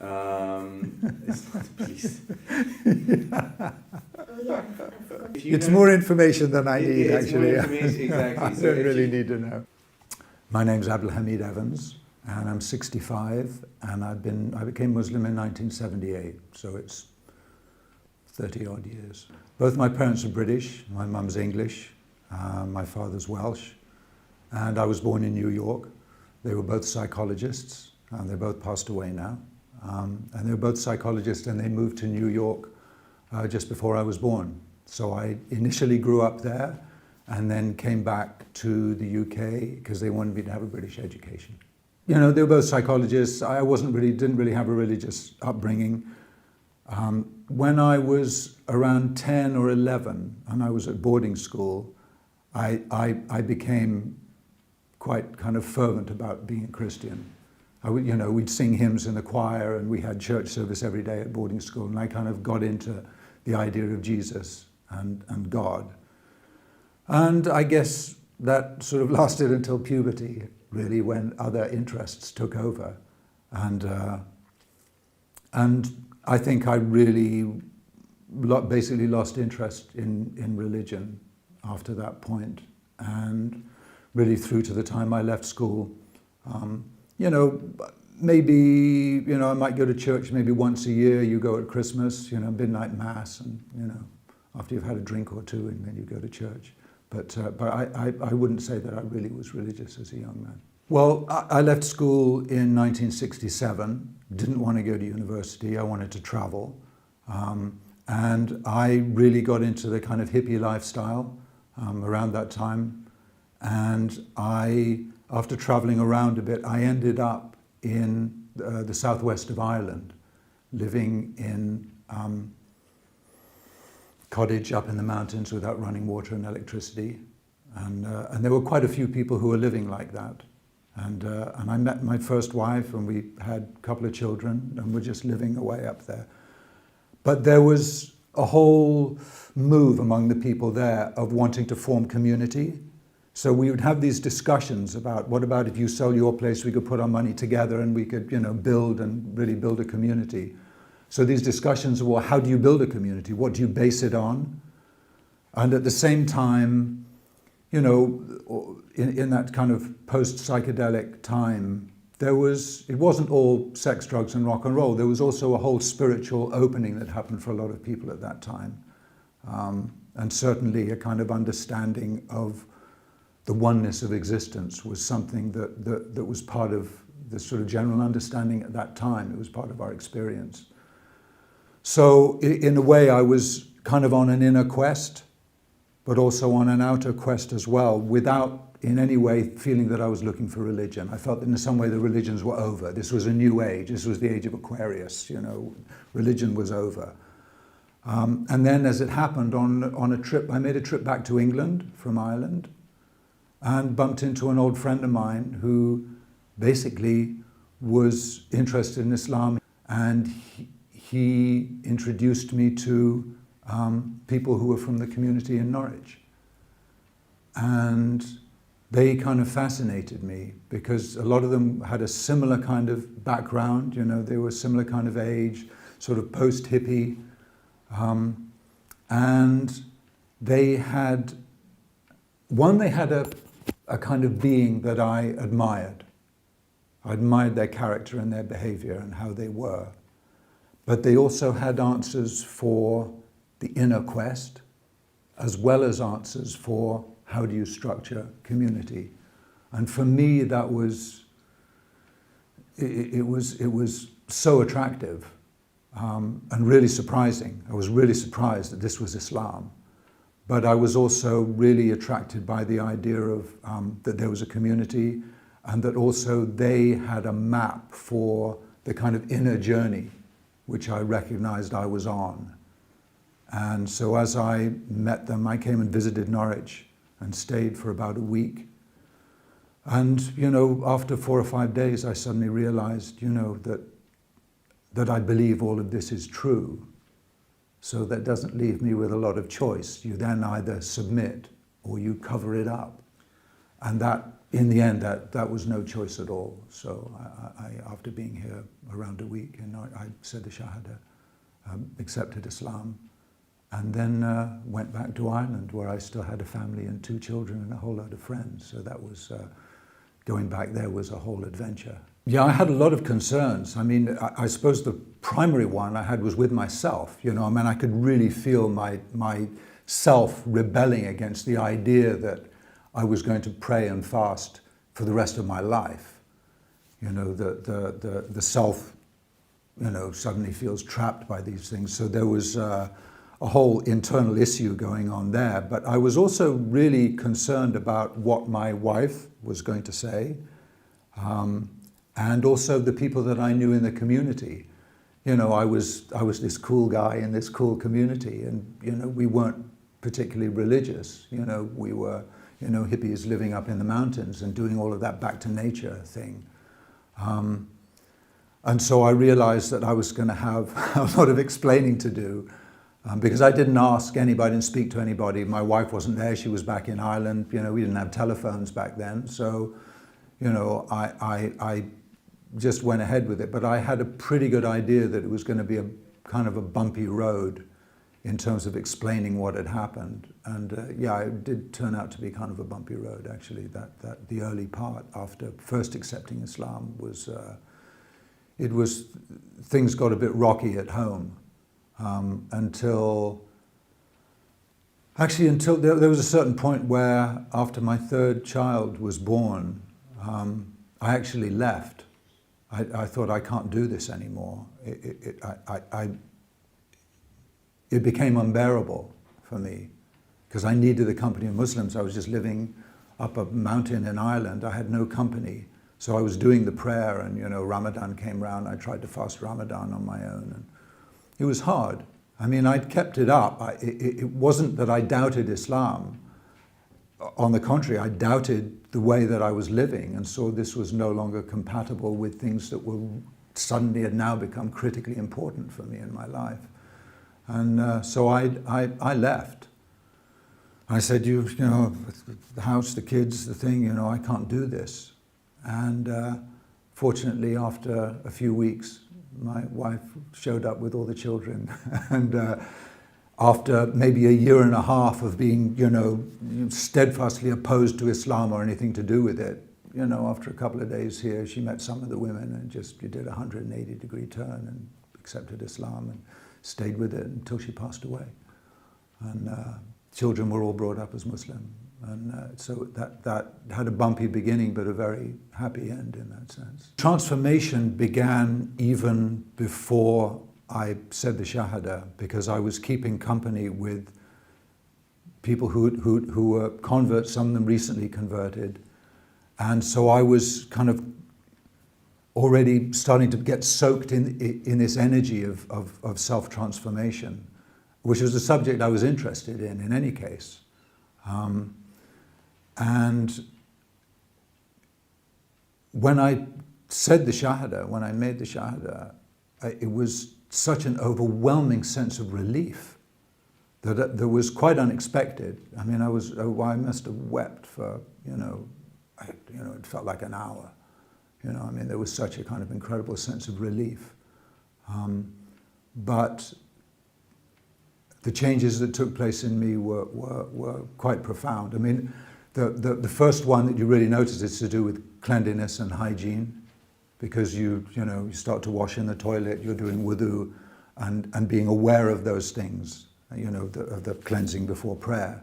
It's not a police. It's more information than I need, actually. Exactly. I don't really need to know. My name's Abdulhamid Evans, and I'm 65, and I became Muslim in 1978, so it's 30 odd years. Both my parents are British. My mum's English, my father's Welsh, and I was born in New York. They were both psychologists, and they both passed away now. And they were both psychologists, and they moved to New York just before I was born. So I initially grew up there, and then came back to the UK because they wanted me to have a British education. You know, they were both psychologists. I didn't really have a religious upbringing. When I was around 10 or 11, and I was at boarding school, I became quite kind of fervent about being a Christian. We'd sing hymns in the choir, and we had church service every day at boarding school, and I kind of got into the idea of Jesus and God. And I guess that sort of lasted until puberty, really, when other interests took over. And I think I really basically lost interest in religion after that point, and really through to the time I left school. Maybe, I might go to church maybe once a year. You go at Christmas, midnight mass, and, after you've had a drink or two, and then you go to church. But I wouldn't say that I really was religious as a young man. Well, I left school in 1967, didn't want to go to university, I wanted to travel. And I really got into the kind of hippie lifestyle around that time. And after traveling around a bit, I ended up in the southwest of Ireland, living in cottage up in the mountains without running water and electricity. And there were quite a few people who were living like that. And I met my first wife, and we had a couple of children, and we're just living away up there. But there was a whole move among the people there of wanting to form community. So we would have these discussions about, what about if you sell your place, we could put our money together and we could, build and really build a community. So these discussions were, how do you build a community? What do you base it on? And at the same time, in that kind of post-psychedelic time, it wasn't all sex, drugs, and rock and roll. There was also a whole spiritual opening that happened for a lot of people at that time. And certainly a kind of understanding of the oneness of existence was something that was part of the sort of general understanding at that time. It was part of our experience. So in a way, I was kind of on an inner quest, but also on an outer quest as well, without in any way feeling that I was looking for religion. I felt that in some way the religions were over. This was a new age. This was the age of Aquarius, religion was over. And then as it happened on a trip, I made a trip back to England from Ireland, and bumped into an old friend of mine who basically was interested in Islam, and he introduced me to people who were from the community in Norwich. And they kind of fascinated me because a lot of them had a similar kind of background, they were a similar kind of age, sort of post-hippie. And they had a kind of being that I admired. I admired their character and their behavior and how they were. But they also had answers for the inner quest, as well as answers for how do you structure community. And for me, that was, it was so attractive and really surprising. I was really surprised that this was Islam. But I was also really attracted by the idea of that there was a community, and that also they had a map for the kind of inner journey which I recognized I was on. And so as I met them, I came and visited Norwich and stayed for about a week. And, after 4 or 5 days, I suddenly realized, that I believe all of this is true. So that doesn't leave me with a lot of choice. You then either submit or you cover it up. And that in the end, that was no choice at all. So after being here around a week, I said the Shahada, accepted Islam, and then went back to Ireland, where I still had a family and 2 children and a whole lot of friends. So that was, going back there was a whole adventure. Yeah, I had a lot of concerns. I mean, I suppose the primary one I had was with myself. I mean, I could really feel my self rebelling against the idea that I was going to pray and fast for the rest of my life. The self, suddenly feels trapped by these things. So there was a whole internal issue going on there. But I was also really concerned about what my wife was going to say, and also the people that I knew in the community. I was this cool guy in this cool community, and we weren't particularly religious. We were hippies living up in the mountains and doing all of that back to nature thing. And so I realized that I was going to have a lot of explaining to do, because I didn't ask anybody and speak to anybody. My wife wasn't there, she was back in Ireland. We didn't have telephones back then. So, I just went ahead with it. But I had a pretty good idea that it was going to be a kind of a bumpy road in terms of explaining what had happened. And yeah, it did turn out to be kind of a bumpy road, actually. That the early part after first accepting Islam was, things got a bit rocky at home, until there was a certain point where, after my 3rd child was born, I actually left. I thought, I can't do this anymore. It became unbearable for me, because I needed the company of Muslims. I was just living up a mountain in Ireland. I had no company. So I was doing the prayer, and Ramadan came around. I tried to fast Ramadan on my own, and it was hard. I mean, I'd kept it up. It wasn't that I doubted Islam. On the contrary, I doubted the way that I was living, and saw this was no longer compatible with things that were suddenly had now become critically important for me in my life. And so I left. I said, the house, the kids, the thing, I can't do this. And fortunately, after a few weeks, my wife showed up with all the children. And after maybe a year and a half of being, steadfastly opposed to Islam or anything to do with it, after a couple of days here, she met some of the women and just did a 180-degree turn and accepted Islam and stayed with it until she passed away. And children were all brought up as Muslim. And so that had a bumpy beginning, but a very happy end in that sense. Transformation began even before I said the Shahada, because I was keeping company with people who were converts, some of them recently converted. And so I was kind of already starting to get soaked in this energy of self-transformation, which was a subject I was interested in any case. And when I said the Shahada, when I made the Shahada, it was such an overwhelming sense of relief that was quite unexpected. I mean, I must have wept for, it felt like an hour. I mean, there was such a kind of incredible sense of relief. But the changes that took place in me were quite profound. I mean, the first one that you really notice is to do with cleanliness and hygiene, because you start to wash in the toilet, you're doing wudu, and being aware of those things, the cleansing before prayer,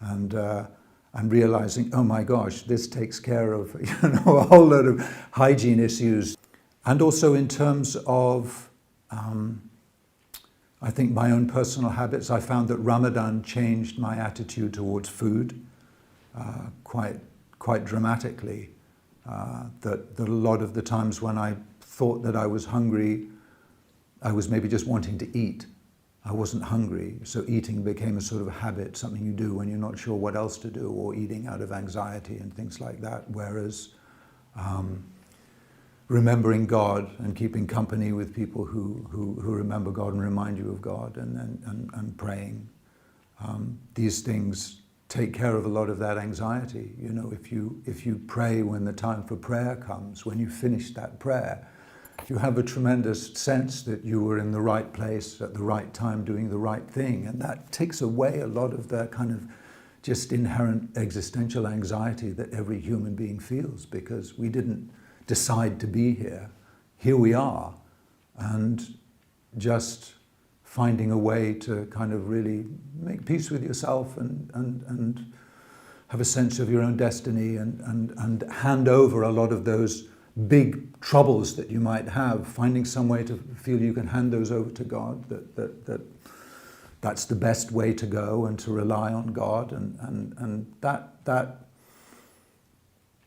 and realizing, oh my gosh, this takes care of a whole lot of hygiene issues. And also in terms of I think my own personal habits, I found that Ramadan changed my attitude towards food quite dramatically. That a lot of the times when I thought that I was hungry, I was maybe just wanting to eat. I wasn't hungry, so eating became a sort of habit, something you do when you're not sure what else to do, or eating out of anxiety and things like that. Whereas remembering God and keeping company with people who remember God and remind you of God, and praying, these things take care of a lot of that anxiety. You know, if you pray when the time for prayer comes, when you finish that prayer, you have a tremendous sense that you were in the right place at the right time doing the right thing, and that takes away a lot of the kind of just inherent existential anxiety that every human being feels, because we didn't decide to be here. Here we are, and just finding a way to kind of really make peace with yourself and have a sense of your own destiny and hand over a lot of those big troubles that you might have, finding some way to feel you can hand those over to God, that's the best way to go, and to rely on God, and that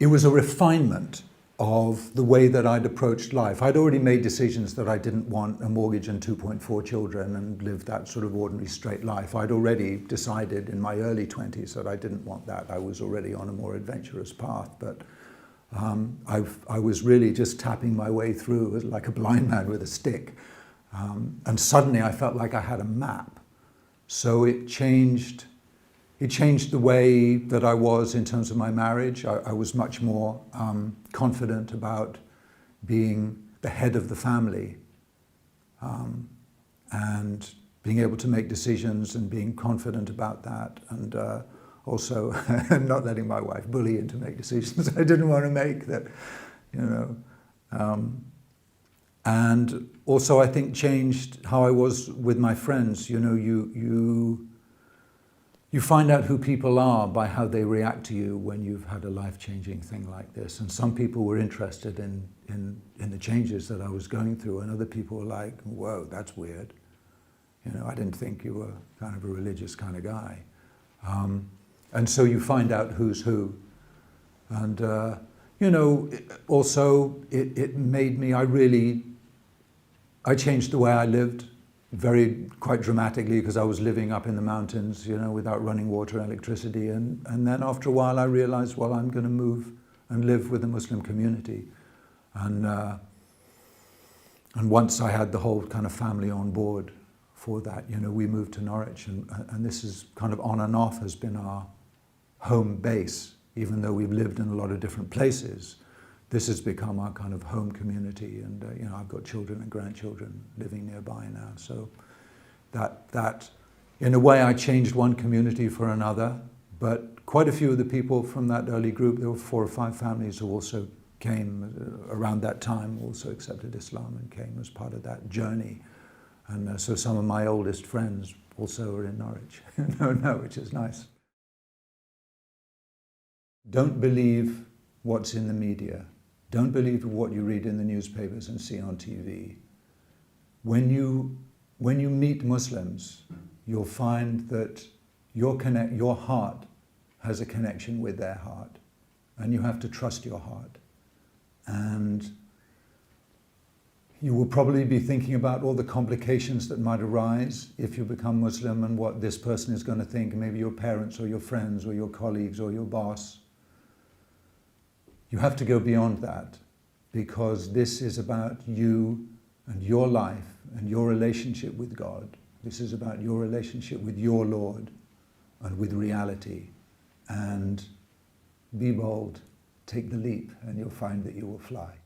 it was a refinement of the way that I'd approached life. I'd already made decisions that I didn't want a mortgage and 2.4 children and live that sort of ordinary straight life. I'd already decided in my early 20s that I didn't want that. I was already on a more adventurous path, but I was really just tapping my way through like a blind man with a stick. And suddenly I felt like I had a map. So it changed the way that I was in terms of my marriage. I was much more confident about being the head of the family, and being able to make decisions and being confident about that, and also not letting my wife bully into make decisions I didn't want to make, that, you know. And also I think changed how I was with my friends. You know, you find out who people are by how they react to you when you've had a life-changing thing like this. And some people were interested in the changes that I was going through, and other people were like, whoa, that's weird. You know, I didn't think you were kind of a religious kind of guy. And so you find out who's who. And, you know, also it made me, I changed the way I lived quite dramatically, because I was living up in the mountains, you know, without running water and electricity. And then after a while I realized, well, I'm going to move and live with the Muslim community. And once I had the whole kind of family on board for that, you know, we moved to Norwich, and this is kind of on and off has been our home base, even though we've lived in a lot of different places. This has become our kind of home community, and you know, I've got children and grandchildren living nearby now. So that in a way, I changed one community for another, but quite a few of the people from that early group, there were 4 or 5 families who also came around that time, also accepted Islam and came as part of that journey. And so some of my oldest friends also are in Norwich, which is nice. Don't believe what's in the media. Don't believe what you read in the newspapers and see on TV. When you meet Muslims, you'll find that your heart has a connection with their heart, and you have to trust your heart. And you will probably be thinking about all the complications that might arise if you become Muslim, and what this person is going to think, maybe your parents or your friends or your colleagues or your boss. You have to go beyond that, because this is about you and your life and your relationship with God. This is about your relationship with your Lord and with reality. And be bold, take the leap, and you'll find that you will fly.